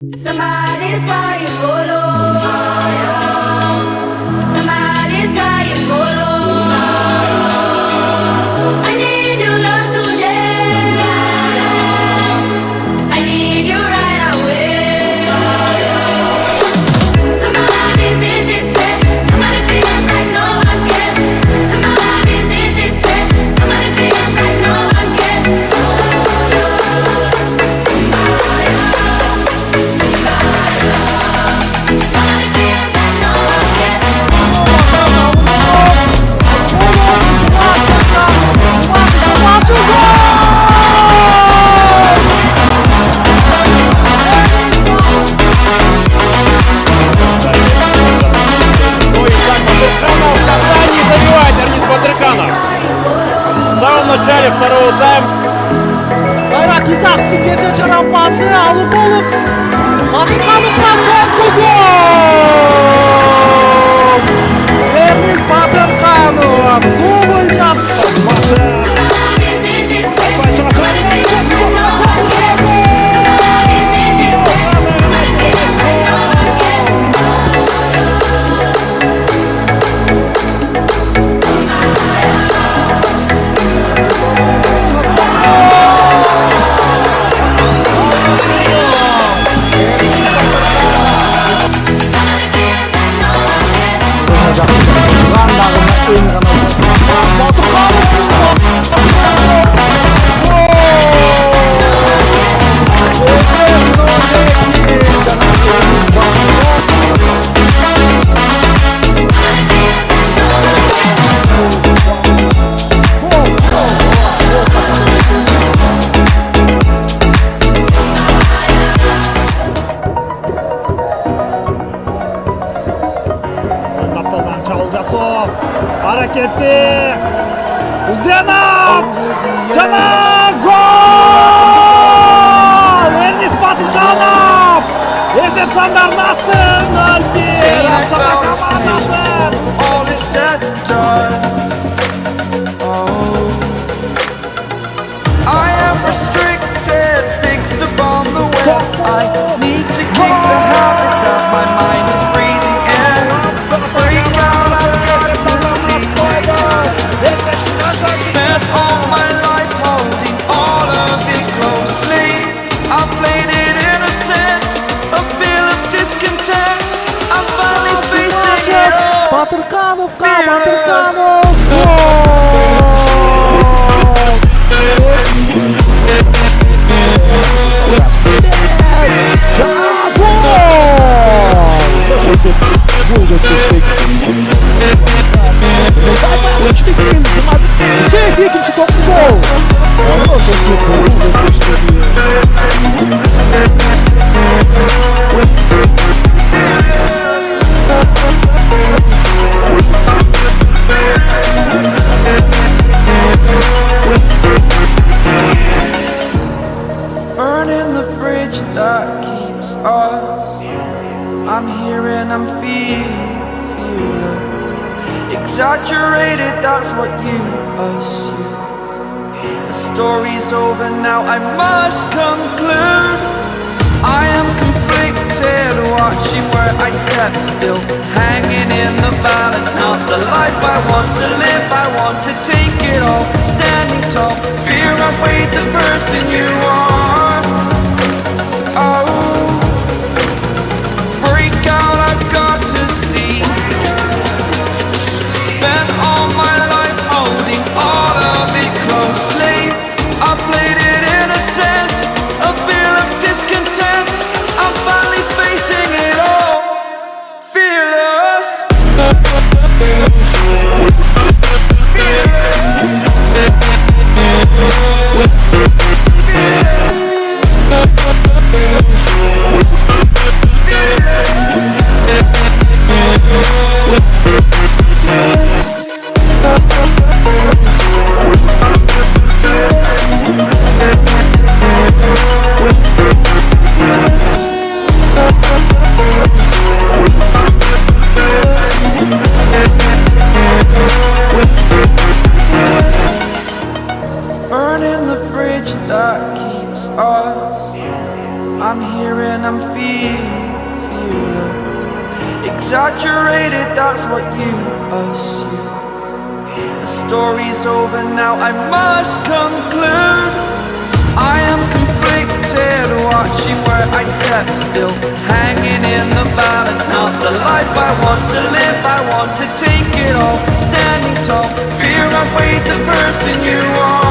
Somebody's crying golo. Somebody's crying golo. I need your love today. I need you right away. Somebody's in this bed. Somebody feels like no one cares. Somebody's in this bed. Somebody feels like no one cares. ERNIST BATYRКANOV. В самом начале второго тайма Bayrak Izak'ın gece çarampası alıp olup Batyrkanov'dan son gol! ERNIST BATYRKANOV dubl yaptı. Hareketli Uzdenov Canım gol! ERNIST BATYRKANOV Есеп сандарнастың 0-1 Апсана командасын. All is said and done. I am restricted, fixed upon the web. I need to kick the habit that my mind is breathing in. Break out, I've got to see. Spent all my life holding all of it closely. I played it innocent, a feel of discontent. I'm finally facing it all. Batyrkanov'ga Batyrkanov İkinci toplu gol. Burning the bridge that keeps us. I'm here and I'm feeling fearless. Exaggerated, that's what you assume. The story's over now, I must conclude. I am conflicted, watching where I step still, hanging in the balance. Not the life I want to live, I want to take it all. Standing tall, fear I weighed the person you are. Oh, break out, I've got to see. Spent all my life holding all of it closely. I played it innocent, a feel of discontent. I'm finally facing it all, fearless. Burning the bridge that keeps us. I'm here and I'm feeling fearless. Exaggerated, that's what you assume. The story's over now, I must conclude. I am conflicted, watching where I step still, hanging in the balance. Not the life I want to live, I want to take it all. Standing tall, fear I weighed the person you are.